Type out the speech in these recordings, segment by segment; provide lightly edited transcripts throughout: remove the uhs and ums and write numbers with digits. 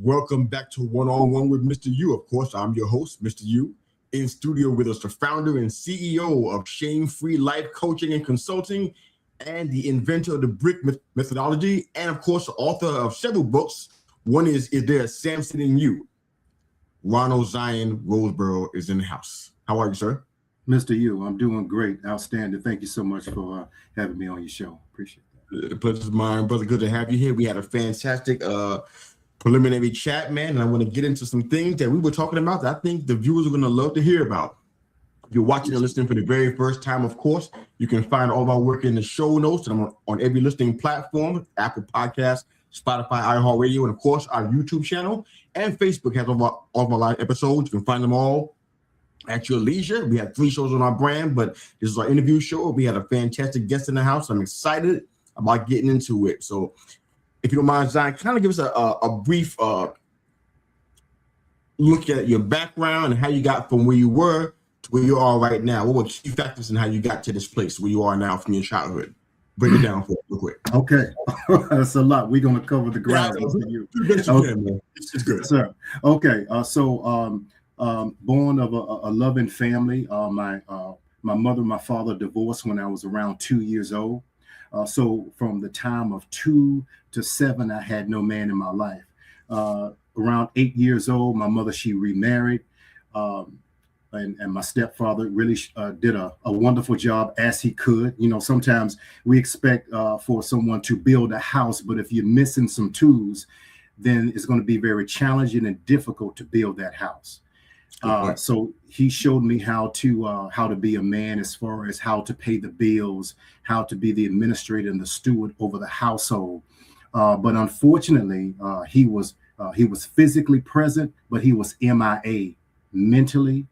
Welcome back to One-on-One with Mr. U. Of course, I'm your host, Mr. U. In studio with us, the founder and CEO of Shame-Free Life Coaching and Consulting, and the inventor of the brick methodology, and of course, the author of several books. One is There a Samson in You? Ronald Zion Roseboro is in the house. How are you, sir? Mr. U, I'm doing great. Outstanding. Thank you so much for having me on your show. Appreciate that. The pleasure's mine, brother. Good to have you here. We had a fantastic preliminary chat, man, and I want to get into some things that we were talking about that I think the viewers are going to love to hear about. If you're watching and listening for the very first time, of course, you can find all of our work in the show notes, and I'm on every listening platform, Apple Podcasts, Spotify, iHeartRadio, and of course, our YouTube channel. And Facebook has all of our live episodes. You can find them all at your leisure. We have 3 shows on our brand, but this is our interview show. We had a fantastic guest in the house. I'm excited about getting into it. So if you don't mind, Zion, kind of give us a brief look at your background and how you got from where you were to where you are right now. What were key factors in how you got to this place where you are now from your childhood? Break it down for us real quick. Okay. That's a lot. We're going to cover the ground. Okay. It's good. Sir. Okay. Born of a loving family. My mother and my father divorced when I was around 2 years old. So from the time of 2 to 7, I had no man in my life. Around 8 years old, my mother, she remarried. And my stepfather really did a wonderful job as he could. You know, sometimes we expect for someone to build a house, but if you're missing some tools, then it's going to be very challenging and difficult to build that house. So he showed me how to be a man as far as how to pay the bills, how to be the administrator and the steward over the household. But unfortunately, he was physically present, but he was MIA mentally,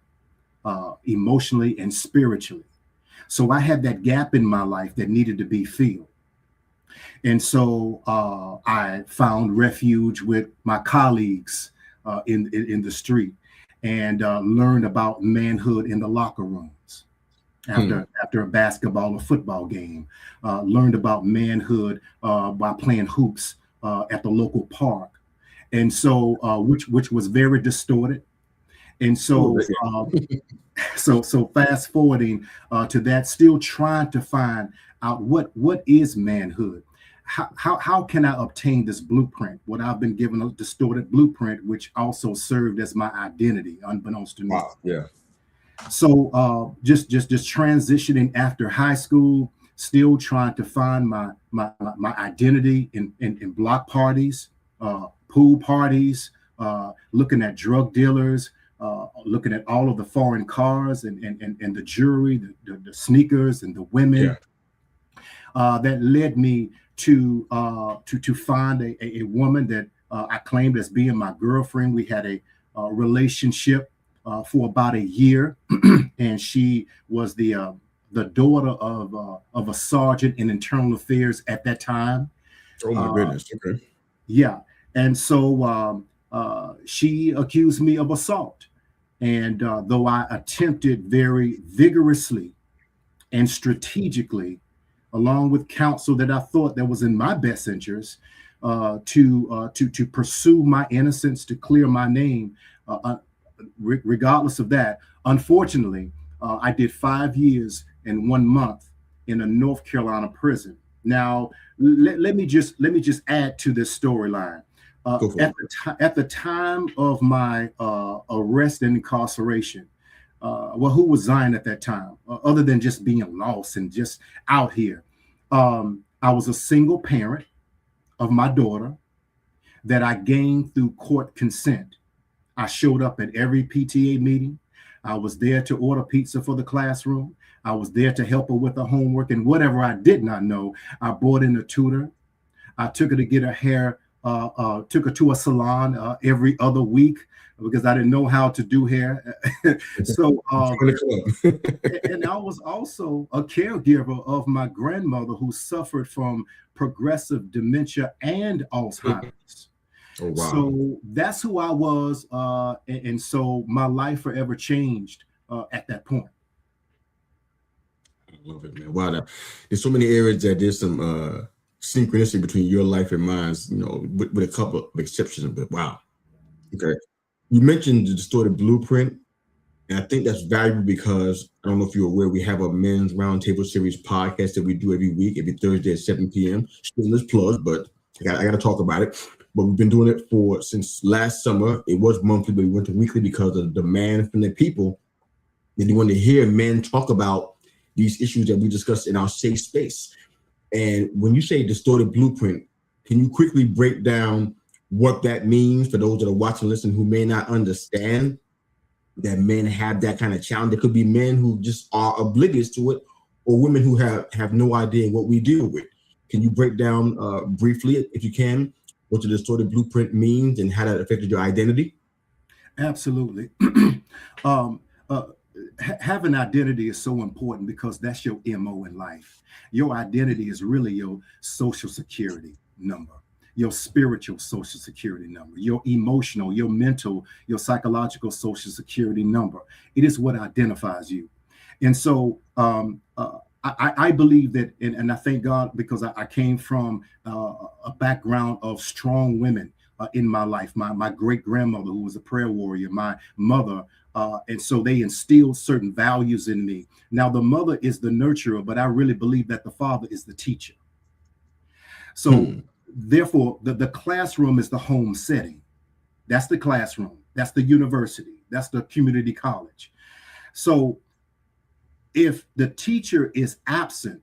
emotionally, and spiritually. So I had that gap in my life that needed to be filled. And so I found refuge with my colleagues in the street, and learned about manhood in the locker rooms after a basketball or football game. Learned about manhood by playing hoops at the local park, and so which was very distorted. And so so fast forwarding to that, still trying to find out what is manhood. How can I obtain this blueprint? What I've been given a distorted blueprint, which also served as my identity, unbeknownst to me. Wow, yeah. So just transitioning after high school, still trying to find my identity in block parties, pool parties, looking at drug dealers, looking at all of the foreign cars and the jewelry, the sneakers and the women. Yeah. That led me to find a woman that I claimed as being my girlfriend. We had a relationship for about a year, and she was the daughter of a sergeant in internal affairs at that time. Oh my goodness! Okay. Yeah, and so she accused me of assault, and though I attempted very vigorously and strategically, along with counsel that I thought that was in my best interest, to pursue my innocence, to clear my name, regardless of that. Unfortunately, I did 5 years and 1 month in a North Carolina prison. Now, let me just add to this storyline. At the time of my arrest and incarceration, who was Zion at that time, other than just being lost and just out here? I was a single parent of my daughter that I gained through court consent. I showed up at every PTA meeting. I was there to order pizza for the classroom. I was there to help her with her homework, and whatever I did not know, I brought in a tutor. I took her to get her hair, took her to a salon every other week, because I didn't know how to do hair. So, and I was also a caregiver of my grandmother who suffered from progressive dementia and Alzheimer's. Oh, wow. So that's who I was. And so my life forever changed at that point. I love it, man. Wow. There's so many areas that there's some synchronicity between your life and mine, you know, with a couple of exceptions, but wow. Okay. You mentioned the distorted blueprint, and I think that's valuable because I don't know if you're aware, we have a men's roundtable series podcast that we do every week, every Thursday at 7 p.m. Shameless plug, but I got to talk about it. But we've been doing it since last summer. It was monthly, but we went to weekly because of the demand from the people. And they want to hear men talk about these issues that we discussed in our safe space. And when you say distorted blueprint, can you quickly break down what that means for those that are watching, listening, who may not understand that men have that kind of challenge? There could be men who just are oblivious to it, or women who have no idea what we deal with. Can you break down briefly, if you can, what the distorted blueprint means and how that affected your identity? Absolutely. um, Having identity is so important because that's your MO in life. Your identity is really your social security number, your spiritual social security number, your emotional, your mental, your psychological social security number. It is what identifies you. And so I believe that, and I thank God because I came from a background of strong women in my life. My great grandmother, who was a prayer warrior, my mother, and so they instilled certain values in me. Now, the mother is the nurturer, but I really believe that the father is the teacher. So, therefore, the classroom is the home setting. That's the classroom. That's the university. That's the community college. So, if the teacher is absent,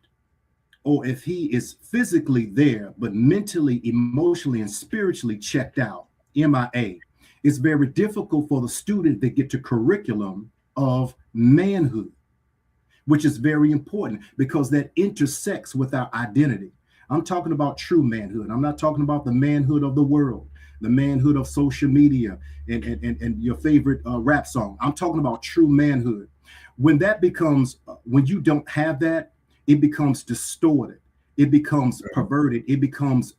or if he is physically there, but mentally, emotionally, and spiritually checked out, MIA, it's very difficult for the student to get to curriculum of manhood, which is very important because that intersects with our identity. I'm talking about true manhood. I'm not talking about the manhood of the world, the manhood of social media and your favorite rap song. I'm talking about true manhood. When that becomes, when you don't have that, it becomes distorted. It becomes perverted. It becomes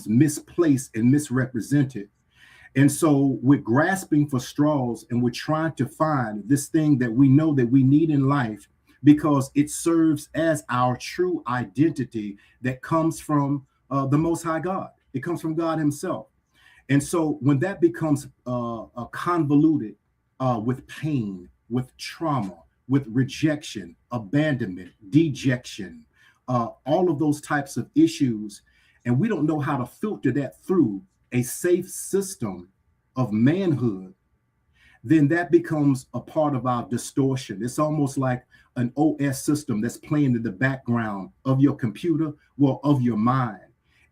misplaced and misrepresented. And so we're grasping for straws and we're trying to find this thing that we know that we need in life because it serves as our true identity that comes from the Most High God. It comes from God Himself. And so when that becomes convoluted with pain, with trauma, with rejection, abandonment, dejection, all of those types of issues, and we don't know how to filter that through a safe system of manhood, then that becomes a part of our distortion. It's almost like an OS system that's playing in the background of your computer, well, of your mind.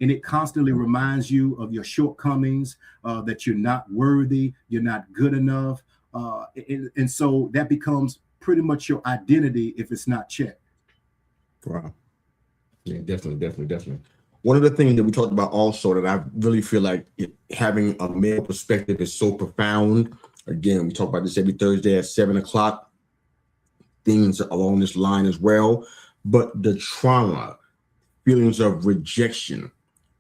And it constantly reminds you of your shortcomings, that you're not worthy, you're not good enough. And so that becomes pretty much your identity if it's not checked. Wow. Yeah, definitely. One of the things that we talked about also that I really feel like having a male perspective is so profound. Again, we talk about this every Thursday at 7 o'clock. Things along this line as well. But the trauma, feelings of rejection,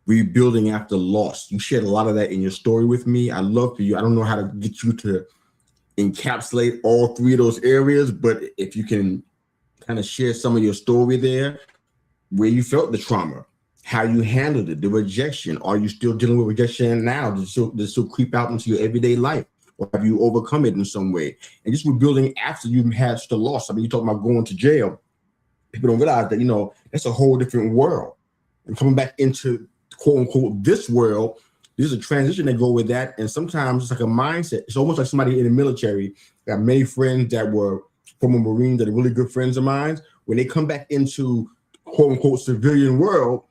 rebuilding after loss. You shared a lot of that in your story with me. I love for you. I don't know how to get you to encapsulate all three of those areas, but if you can kind of share some of your story there, where you felt the trauma, how you handled it, the rejection. Are you still dealing with rejection now? Does it still creep out into your everyday life? Or have you overcome it in some way? And just rebuilding after you've had the loss. I mean, you talking about going to jail. People don't realize that, that's a whole different world. And coming back into quote unquote this world, there's a transition that go with that. And sometimes it's like a mindset. It's almost like somebody in the military. I got many friends that were former Marines that are really good friends of mine. When they come back into quote unquote civilian world,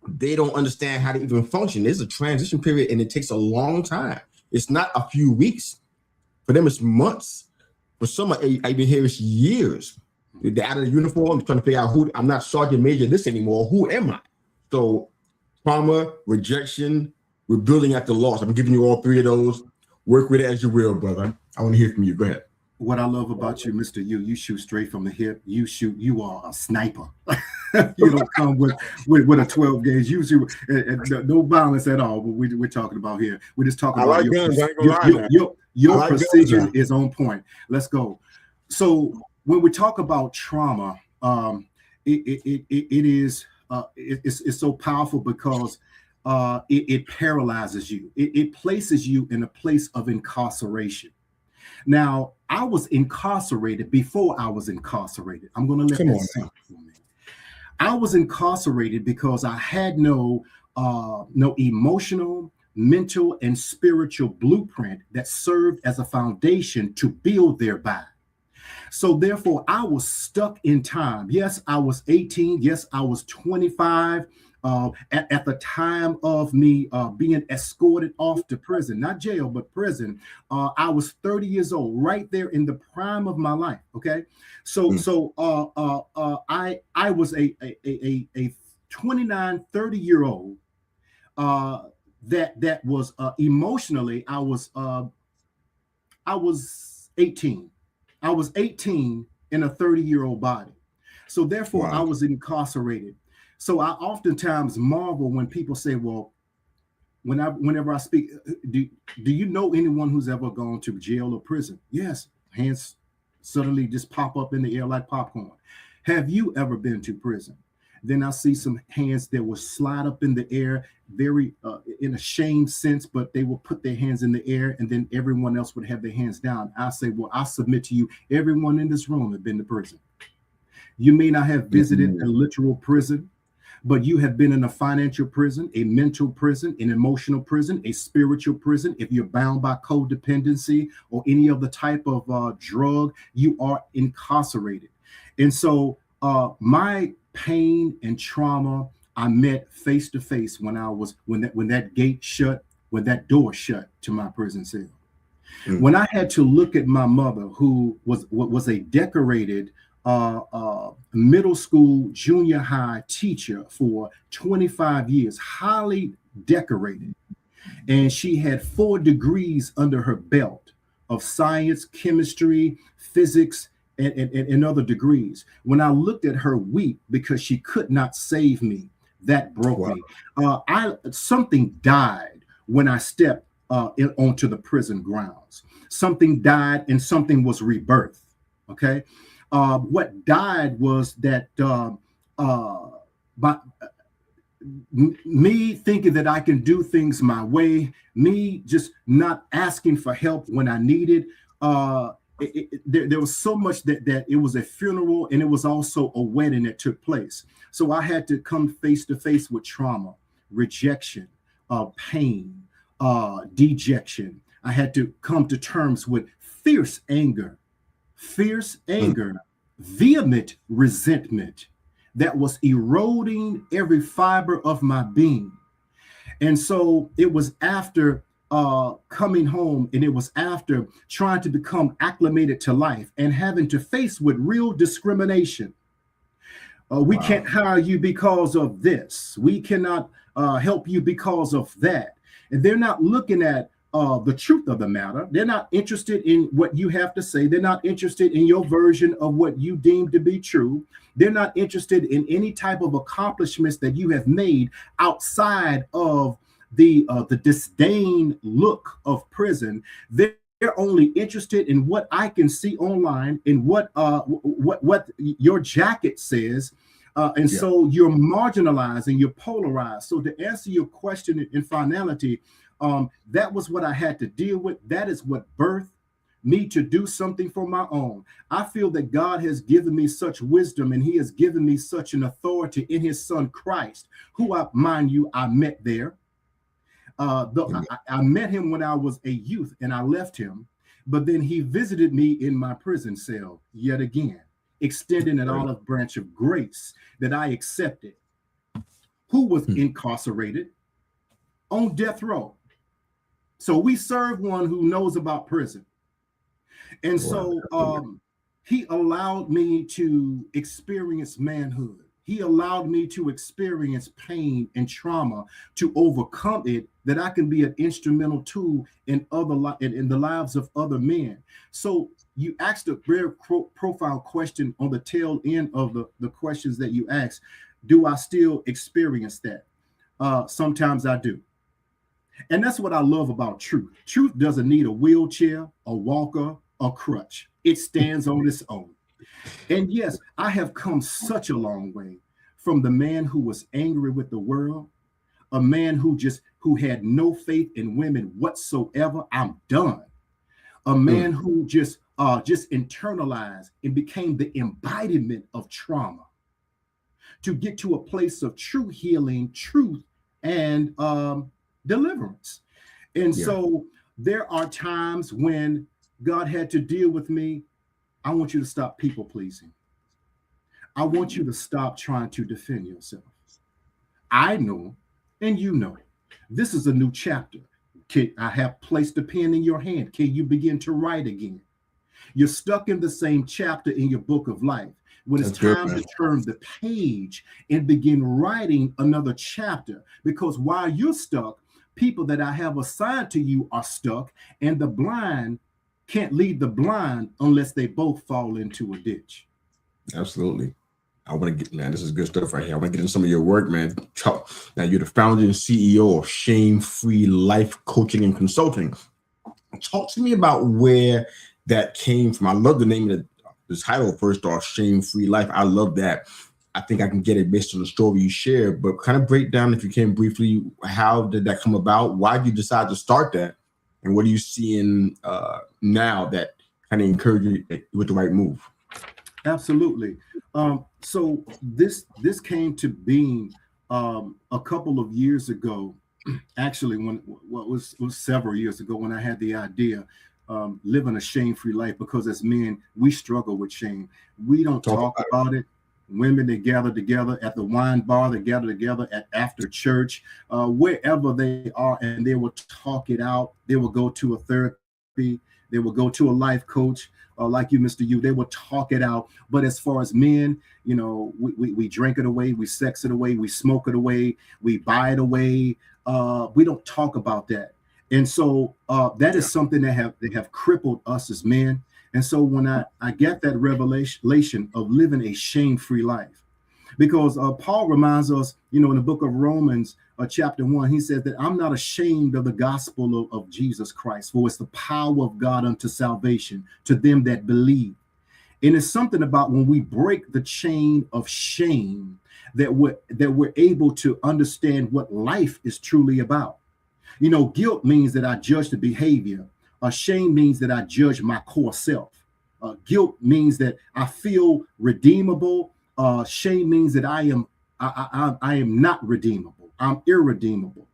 they don't understand how to even function. There's a transition period and it takes a long time. It's not a few weeks. For them, it's months. For some, I even hear it's years. They're out of the uniform, trying to figure out I'm not Sergeant Major this anymore. Who am I? So trauma, rejection, rebuilding after loss. I'm giving you all three of those. Work with it as you will, brother. I want to hear from you. Go ahead. What I love about you, Mr. You shoot straight from the hip. You are a sniper. You don't come with a 12 gauge. You shoot no violence at all. But we're talking about here. We're just talking about your precision is on point. Let's go. So when we talk about trauma, it's so powerful because it paralyzes you. It places you in a place of incarceration. Now, I was incarcerated before I was incarcerated. I'm going to let Come that on sink now. for me. I was incarcerated because I had no emotional, mental, and spiritual blueprint that served as a foundation to build thereby. So therefore, I was stuck in time. Yes, I was 18. Yes, I was 25. At the time of me being escorted off to prison, not jail, but prison, I was 30 years old, right there in the prime of my life. Okay, I was a 29, 30-year old that was emotionally, I was 18. I was 18 in a 30-year-old body. So therefore, I Wow. was incarcerated. So I oftentimes marvel when people say, well, whenever I speak, do you know anyone who's ever gone to jail or prison? Yes. Hands suddenly just pop up in the air like popcorn. Have you ever been to prison? Then I see some hands that will slide up in the air, very in a shame sense, but they will put their hands in the air, and then everyone else would have their hands down. I say, well, I submit to you, everyone in this room have been to prison. You may not have visited a literal prison, but you have been in a financial prison, a mental prison, an emotional prison, a spiritual prison. If you're bound by codependency or any other type of drug, you are incarcerated. And so my pain and trauma, I met face to face when that gate shut, when that door shut to my prison cell. When I had to look at my mother, who was a decorated middle school, junior high teacher for 25 years, highly decorated. And she had 4 degrees under her belt of science, chemistry, physics, and other degrees. When I looked at her weep because she could not save me, that broke me. Something died when I stepped onto the prison grounds. Something died and something was rebirthed. Okay. What died was that by me thinking that I can do things my way, me just not asking for help when I needed. There was so much that it was a funeral, and it was also a wedding that took place. So I had to come face to face with trauma, rejection, pain, dejection. I had to come to terms with fierce anger, vehement resentment that was eroding every fiber of my being. And so it was after coming home, and it was after trying to become acclimated to life and having to face with real discrimination. We can't hire you because of this. We cannot help you because of that. And they're not looking at the truth of the matter. They're not interested in what you have to say. They're not interested in your version of what you deem to be true. They're not interested in any type of accomplishments that you have made outside of the disdain look of prison. They're only interested in what I can see online, in what your jacket says. So you're marginalized and you're polarized. So to answer your question in finality, that was what I had to deal with. That is what birthed me to do something for my own. I feel that God has given me such wisdom, and he has given me such an authority in his son Christ, who mind you, I met there. I met him when I was a youth and I left him, but then he visited me in my prison cell yet again, extending an olive branch of grace that I accepted, who was incarcerated on death row. So we serve one who knows about prison. And so he allowed me to experience manhood. He allowed me to experience pain and trauma, to overcome it, that I can be an instrumental tool in the lives of other men. So you asked a very profound question on the tail end of the questions that you asked. Do I still experience that? Sometimes I do. And that's what I love about truth. Truth doesn't need a wheelchair, a walker, a crutch. It stands on its own. And yes, I have come such a long way from the man who was angry with the world. a man who had no faith in women whatsoever. I'm done. A man who just internalized and became the embodiment of trauma to get to a place of true healing, truth, and deliverance. And so there are times when God had to deal with me. I want you to stop people pleasing. I want you to stop trying to defend yourself. I know, and you know, this is a new chapter. I have placed a pen in your hand. Can you begin to write again? You're stuck in the same chapter in your book of life. When it's time to turn the page and begin writing another chapter, because while you're stuck, people that I have assigned to you are stuck, and the blind can't lead the blind unless they both fall into a ditch. Absolutely. I want to get, man, this is good stuff right here. I want to get into some of your work, man. Now, you're the founder and CEO of Shame-Free Life Coaching and Consulting. Talk to me about where that came from. I love the name of the title, first off, Shame-Free Life. I love that. I think I can get it based on the story you shared, but kind of break down, if you can briefly, how did that come about? Why did you decide to start that? And what are you seeing now that kind of encourage you with the right move? Absolutely. So this came to being a couple of years ago. Actually, it was several years ago when I had the idea, living a shame-free life, because as men, we struggle with shame. We don't talk about it. Women, they gather together at the wine bar, they gather together after church, wherever they are, and they will talk it out. They will go to a therapy. They will go to a life coach, like you, Mr. U. They will talk it out. But as far as men, you know, we drink it away, we sex it away, we smoke it away, we buy it away. We don't talk about that. And so that is something that have crippled us as men. And so when I get that revelation of living a shame-free life, because Paul reminds us, you know, in the book of Romans, chapter 1, he says that I'm not ashamed of the gospel of Jesus Christ, for it's the power of God unto salvation to them that believe. And it's something about when we break the chain of shame that we're able to understand what life is truly about. You know, guilt means that I judge the behavior. Shame means that I judge my core self. Guilt means that I feel redeemable. Shame means that I am not redeemable. I'm irredeemable.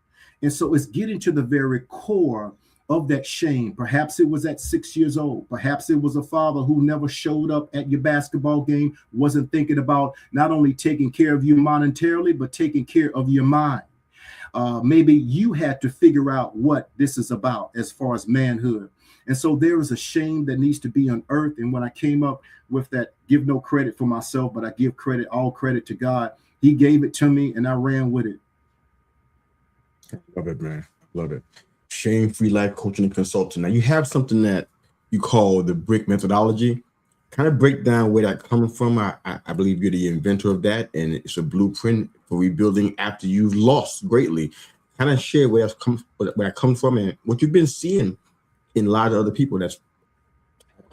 And so it's getting to the very core of that shame. Perhaps it was at 6 years old. Perhaps it was a father who never showed up at your basketball game, wasn't thinking about not only taking care of you monetarily, but taking care of your mind. Maybe you had to figure out what this is about as far as manhood. And so there is a shame that needs to be unearthed. And when I came up with that, give no credit for myself, but I give all credit to God. He gave it to me and I ran with it. Love it, man. Love it. Shame-Free Life Coaching and Consulting. Now you have something that you call the BRICK methodology. Kind of break down where that coming from. I believe you're the inventor of that, and it's a blueprint for rebuilding after you've lost greatly. Kind of share where that comes from and what you've been seeing in a lot of other people that's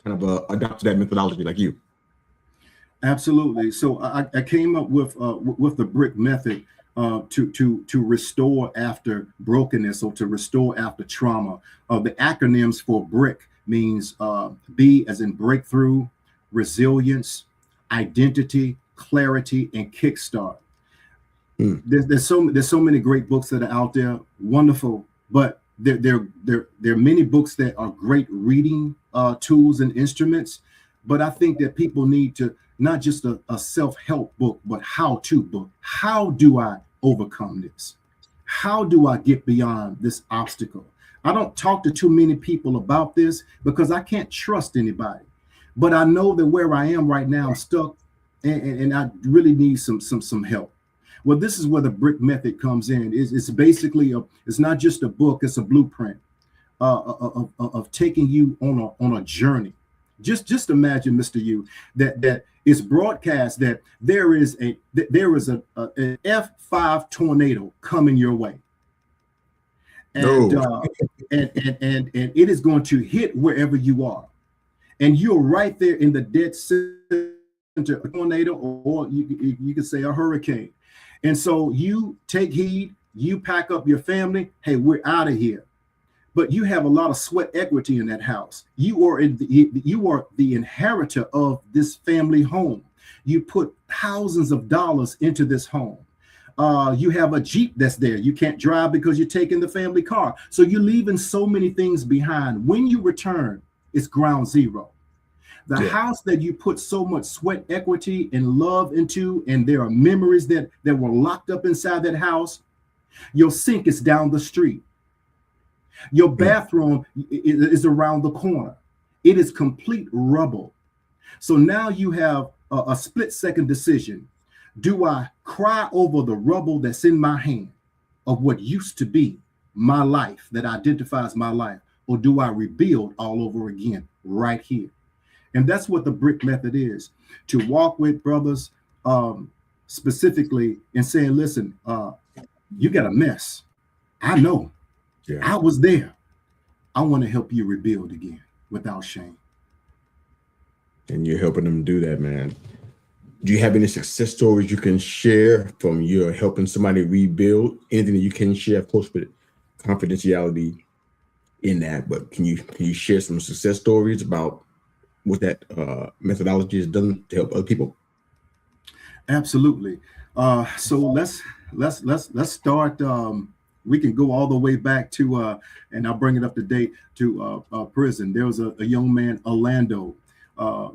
kind of adopted that methodology like you. Absolutely. So I came up with the BRICK method to restore after brokenness, or to restore after trauma. The acronyms for BRICK means B as in breakthrough, resilience, identity, clarity, and kickstart. There's so many great books that are out there, wonderful, but there are many books that are great reading tools and instruments. But I think that people need to not just a self-help book, but how-to book. How do I overcome this? How do I get beyond this obstacle? I don't talk to too many people about this because I can't trust anybody. But I know that where I am right now, I'm stuck, and I really need some help. Well, this is where the BRICK method comes in. It's basically it's not just a book; it's a blueprint of taking you on a journey. Just imagine, Mr. U, that it's broadcast that there is an F5 tornado coming your way, and it is going to hit wherever you are. And you're right there in the dead center of a tornado, or you could say a hurricane. And so you take heed, You pack up your family. Hey, we're out of here. But you have a lot of sweat equity in that house. You are the inheritor of this family home. You put thousands of dollars into this home. You have a Jeep that's there. You can't drive because you're taking the family car. So you're leaving so many things behind. When you return, it's ground zero. The house that you put so much sweat equity and love into, and there are memories that were locked up inside that house. Your sink is down the street. Your bathroom is around the corner. It is complete rubble. So now you have a split-second decision. Do I cry over the rubble that's in my hand of what used to be my life that identifies my life, or do I rebuild all over again right here? And that's what the brick method is, to walk with brothers specifically and saying, listen, you got a mess. I know. Yeah. I was there. I want to help you rebuild again without shame. And you're helping them do that, man. Do you have any success stories you can share from your helping somebody rebuild? Anything that you can share, of course, with confidentiality in that, but can you share some success stories about what that methodology has done to help other people? Absolutely. So let's start. We can go all the way back to, and I'll bring it up to date, to prison. There was a young man, Orlando,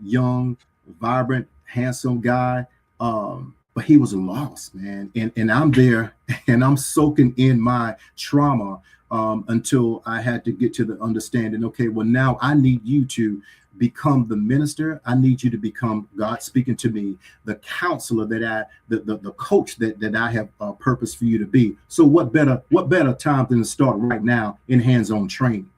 young, vibrant, handsome guy, but he was lost, man. And I'm there, and I'm soaking in my trauma until I had to get to the understanding. Okay, well, now I need you to become the minister. I need you to become, God speaking to me, the counselor the coach that I have purpose for you to be. So what better time than to start right now in hands-on training?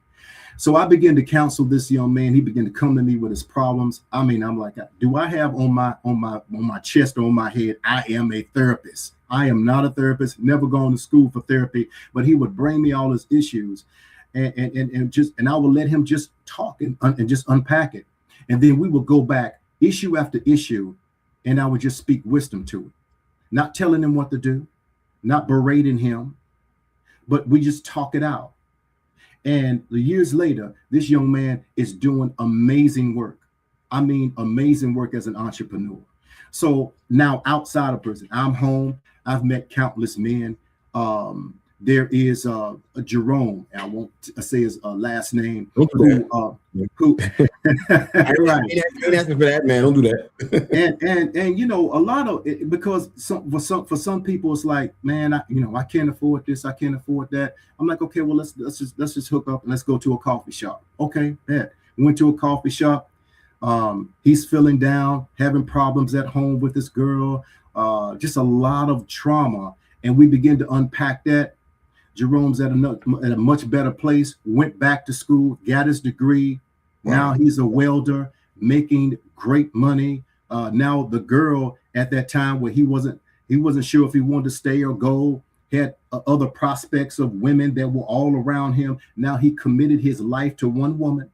So I began to counsel this young man. He began to come to me with his problems. I mean, I'm like, do I have on my chest or on my head, I am a therapist? I am not a therapist, never gone to school for therapy, but he would bring me all his issues. And I will let him just talk and just unpack it. And then we will go back issue after issue, and I would just speak wisdom to it, not telling him what to do, not berating him, but we just talk it out. And years later, this young man is doing amazing work. I mean, amazing work as an entrepreneur. So now outside of prison, I'm home. I've met countless men. There is Jerome, and I won't say his last name. Who right. Ain't asking for that, man. Don't do that. and you know, a lot of it, because for some people it's like, man, I can't afford this, I can't afford that. I'm like, okay, well let's just hook up and let's go to a coffee shop. Okay, yeah. Went to a coffee shop. He's feeling down, having problems at home with this girl, just a lot of trauma, and we begin to unpack that. Jerome's at a much better place, went back to school, got his degree. Wow. Now he's a welder, making great money. Now the girl at that time where he wasn't sure if he wanted to stay or go, had other prospects of women that were all around him. Now he committed his life to one woman.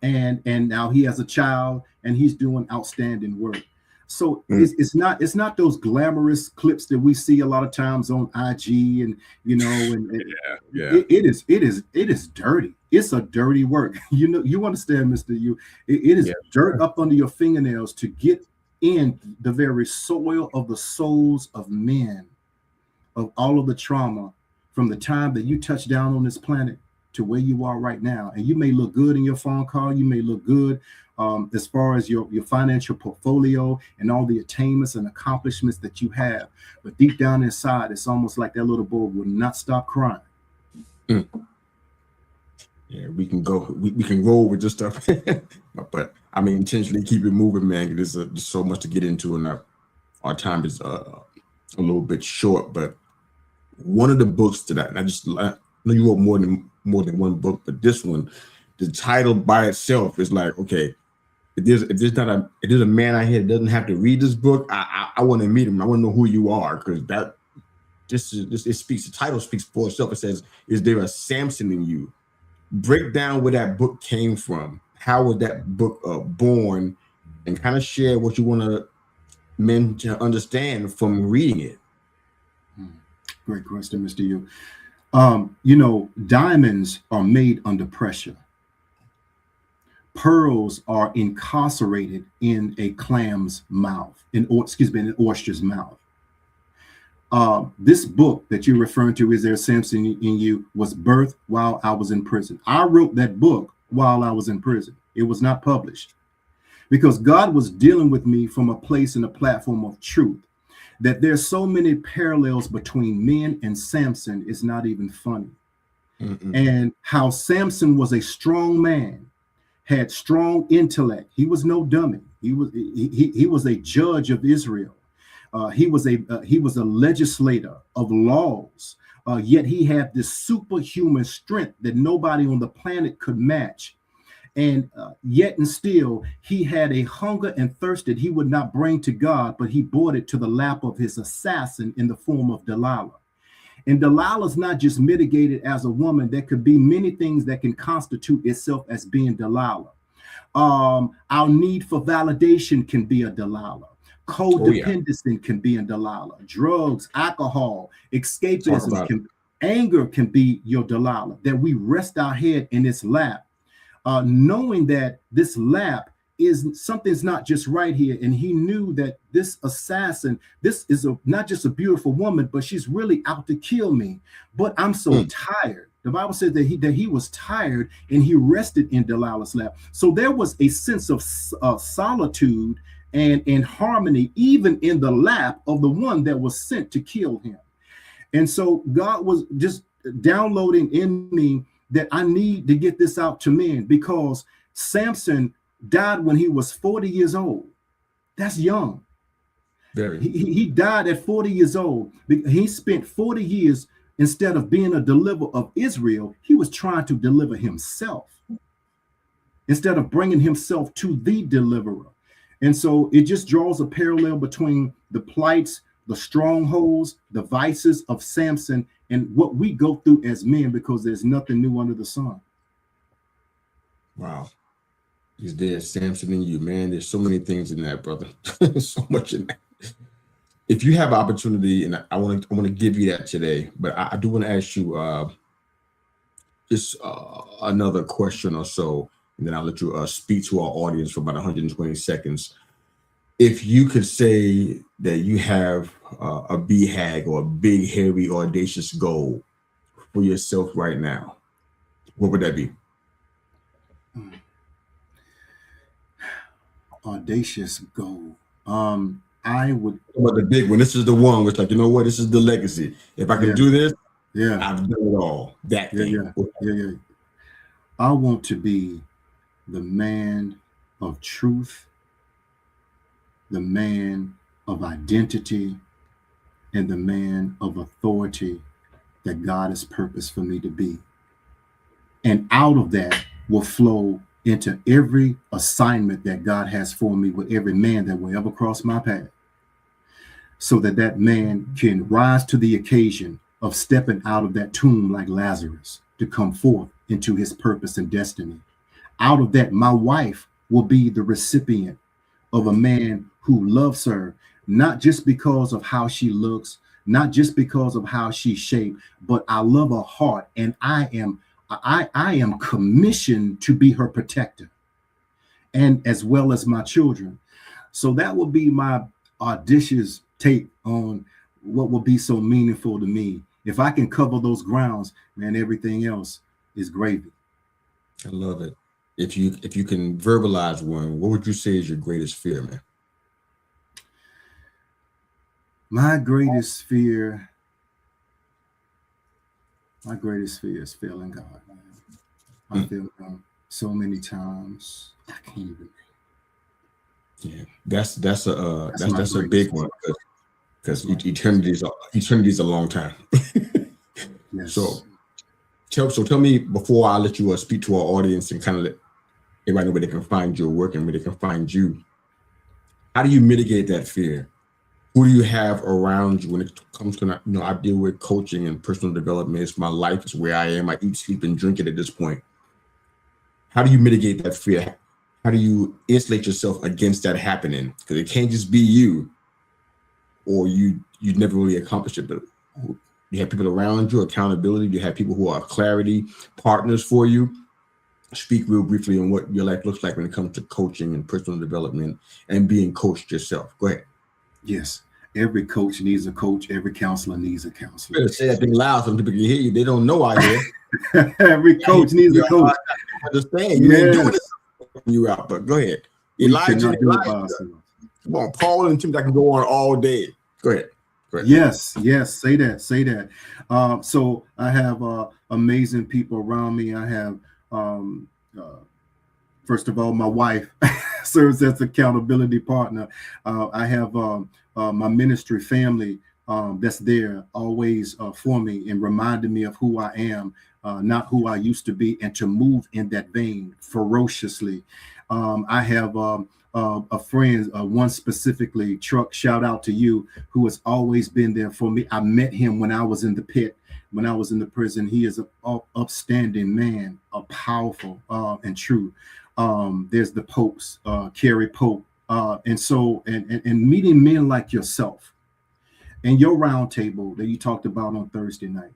And now he has a child, and he's doing outstanding work. So it's not those glamorous clips that we see a lot of times on IG, and it is dirty. It's a dirty work. You understand, Mr. U. It is dirt up under your fingernails to get in the very soil of the souls of men, of all of the trauma from the time that you touched down on this planet to where you are right now. And you may look good in your phone call. You may look good as far as your financial portfolio and all the attainments and accomplishments that you have. But deep down inside, it's almost like that little boy will not stop crying. Yeah, we can go with this stuff. But I mean, intentionally keep it moving, man. There's just so much to get into, and our time is a little bit short. But one of the books that I know you wrote more than one book, but this one, the title by itself is like, okay, if there's a man out here that doesn't have to read this book, I want to meet him. I want to know who you are, because the title speaks for itself. It says, "Is there a Samson in you?" Break down where that book came from. How was that book born, and kind of share what you want men to understand from reading it. Great question, Mr. Yu. Diamonds are made under pressure. Pearls are incarcerated in a clam's mouth, in an oyster's mouth. This book that you're referring to, Is There Samson in You, was birthed while I was in prison. I wrote that book while I was in prison. It was not published because God was dealing with me from a place and a platform of truth, that there's so many parallels between men and Samson is not even funny. And how Samson was a strong man, had strong intellect. He was no dummy. He was a judge of Israel. He was a legislator of laws. Yet he had this superhuman strength that nobody on the planet could match. And yet and still, he had a hunger and thirst that he would not bring to God, but he brought it to the lap of his assassin in the form of Delilah. And Delilah's not just mitigated as a woman. There could be many things that can constitute itself as being Delilah. Our need for validation can be a Delilah. Codependency can be a Delilah. Drugs, alcohol, escapism, anger can be your Delilah. That we rest our head in its lap, knowing that this lap is something's not just right here. And he knew that this assassin, this is not just a beautiful woman, but she's really out to kill me. But I'm so tired. The Bible says that he was tired and he rested in Delilah's lap. So there was a sense of solitude and in harmony, even in the lap of the one that was sent to kill him. And so God was just downloading in me that I need to get this out to men, because Samson died when he was 40 years old. That's young. Very. He died at 40 years old. He spent 40 years, instead of being a deliverer of Israel, he was trying to deliver himself instead of bringing himself to the deliverer. And so it just draws a parallel between the plights, the strongholds, the vices of Samson, and what we go through as men, because there's nothing new under the sun. Wow. Is there Samson in you, man? There's so many things in that, brother. So much in that. If you have opportunity, and I want to give you that today, but I do want to ask you just another question or so, and then I'll let you speak to our audience for about 120 seconds. If you could say that you have a BHAG or a big, hairy, audacious goal for yourself right now, what would that be? Audacious goal. I would. But the big one. This is the one. Which, like, you know what? This is the legacy. If I can do this, I've done it all. That thing. Yeah. I want to be the man of truth, the man of identity, and the man of authority that God has purposed for me to be. And out of that will flow into every assignment that God has for me with every man that will ever cross my path, so that that man can rise to the occasion of stepping out of that tomb like Lazarus to come forth into his purpose and destiny. Out of that, my wife will be the recipient of a man who loves her, not just because of how she looks, not just because of how she's shaped, but I love her heart, and I am commissioned to be her protector, and as well as my children. So that will be my audacious take on what will be so meaningful to me. If I can cover those grounds, man, everything else is gravy. I love it. If you can verbalize one, what would you say is your greatest fear, man? My greatest fear is failing God, man. I failed him so many times. I can't even. Yeah, that's a big one, because eternity is a long time. Yes. So tell me, before I let you speak to our audience and kind of let everybody know where they can find your work and where they can find you, how do you mitigate that fear? Who do you have around you when it comes to, I deal with coaching and personal development. It's my life. It's where I am. I eat, sleep, and drink it at this point. How do you mitigate that fear? How do you insulate yourself against that happening? Because it can't just be you, or you'd never really accomplish it. But You have people around you, accountability. You have people who are clarity partners for you. Speak real briefly on what your life looks like when it comes to coaching and personal development and being coached yourself. Go ahead. Yes. Every coach needs a coach. Every counselor needs a counselor. You better say that thing loud so people can hear you. They don't know out here. Every coach needs a coach. I understand. You ain't doing it when you out, but go ahead. Elijah, come on, Paul and Tim, I can go on all day. Go ahead. Yes, say that. So I have amazing people around me. I have, first of all, my wife serves as accountability partner. I have my ministry family that's there always for me and reminding me of who I am, not who I used to be, and to move in that vein ferociously. I have a friend, one specifically, Truck, shout out to you, who has always been there for me. I met him when I was in the pit, when I was in the prison. He is an upstanding man, a powerful and true. There's the Popes, Kerry Pope. And meeting men like yourself and your round table that you talked about on Thursday night,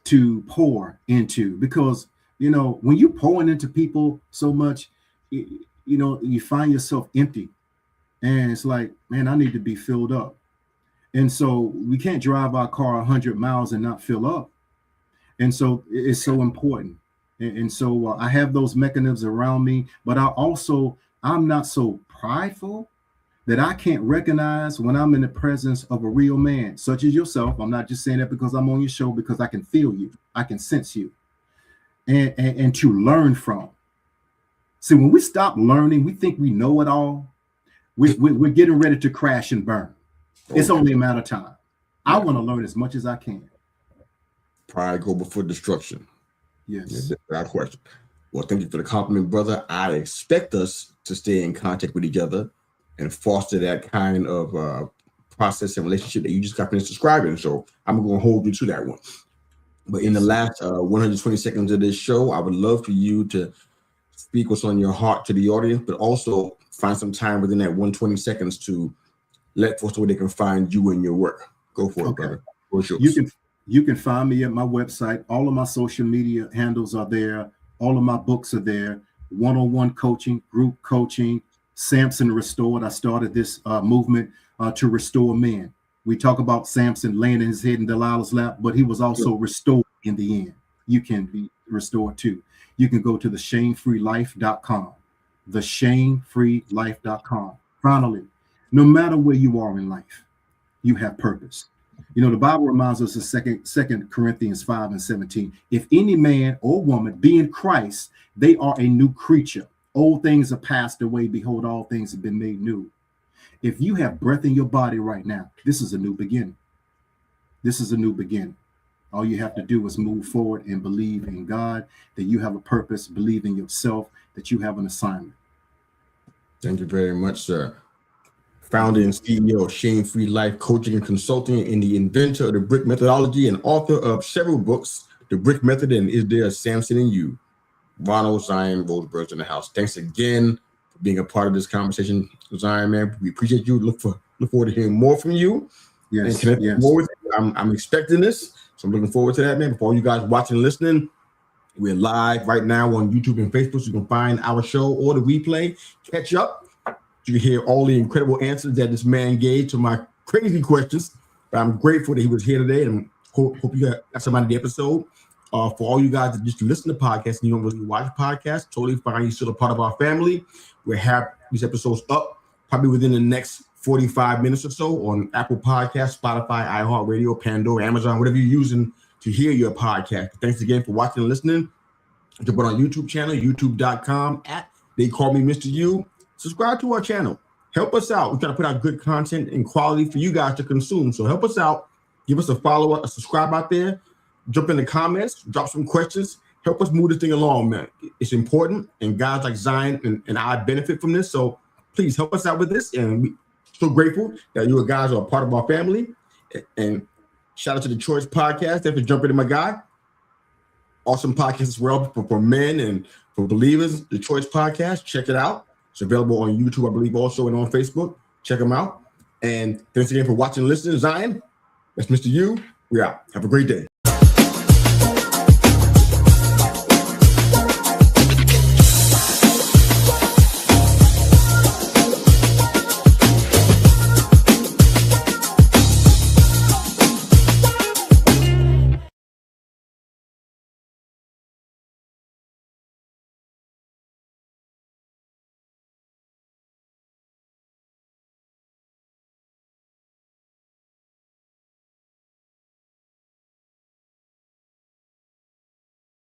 to pour into, because, you know, when you're pouring into people so much, you know, you find yourself empty, and it's like, man, I need to be filled up. And so we can't drive our car 100 miles and not fill up. And so it's so important. And so I have those mechanisms around me, but I'm not so prideful that I can't recognize when I'm in the presence of a real man, such as yourself. I'm not just saying that because I'm on your show, because I can feel you, I can sense you, and to learn from. See, when we stop learning, we think we know it all. We're getting ready to crash and burn. It's only a matter of time. I want to learn as much as I can. Pride go before destruction. Yes. Without question. Well, thank you for the compliment, brother. I expect us to stay in contact with each other and foster that kind of process and relationship that you just got finished describing. So I'm going to hold you to that one. But in the last 120 seconds of this show, I would love for you to speak what's on your heart to the audience, but also find some time within that 120 seconds to let folks know where they can find you and your work. Go for it, brother. You can find me at my website. All of my social media handles are there. All of my books are there. One-on-one coaching, group coaching, Samson Restored. I started this movement to restore men. We talk about Samson laying his head in Delilah's lap, but he was also restored in the end. You can be restored too. You can go to theshamefreelife.com, theshamefreelife.com. Finally, no matter where you are in life, you have purpose. You know, the Bible reminds us of 2 Corinthians 5:17. If any man or woman be in Christ, they are a new creature. Old things are passed away. Behold, all things have been made new. If you have breath in your body right now, this is a new beginning. This is a new beginning. All you have to do is move forward and believe in God, that you have a purpose, believe in yourself, that you have an assignment. Thank you very much, sir. Founder and CEO of Shame Free Life Coaching and Consulting, and the inventor of the Brick Methodology and author of several books, The Brick Method and Is There a Samson in You? Ronald Zion Roseboro's in the house. Thanks again for being a part of this conversation, Zion, man. We appreciate you. Look forward to hearing more from you. Yes, and more with you. I'm expecting this, so I'm looking forward to that, man. For all you guys watching and listening, we're live right now on YouTube and Facebook, so you can find our show or the replay. Catch up. You can hear all the incredible answers that this man gave to my crazy questions. But I'm grateful that he was here today, and hope you got somebody in the episode. For all you guys that just listen to podcasts and you don't really watch podcasts, totally fine. You're still a part of our family. We'll have these episodes up probably within the next 45 minutes or so on Apple Podcasts, Spotify, iHeartRadio, Pandora, Amazon, whatever you're using to hear your podcast. Thanks again for watching and listening. Jump on our YouTube channel, youtube.com They Call Me Mr. U. Subscribe to our channel. Help us out. We're trying to put out good content and quality for you guys to consume. So help us out. Give us a follow, a subscribe out there. Jump in the comments. Drop some questions. Help us move this thing along, man. It's important, and guys like Zion and I benefit from this. So please help us out with this. And we're so grateful that you guys are a part of our family. And shout out to the Choice Podcast. Thanks for jumping in, my guy. Awesome podcast as well for men and for believers. The Choice Podcast. Check it out. It's available on YouTube, I believe, also, and on Facebook. Check them out. And thanks again for watching and listening. Zion, That's Mr. U. We out. Have a great day.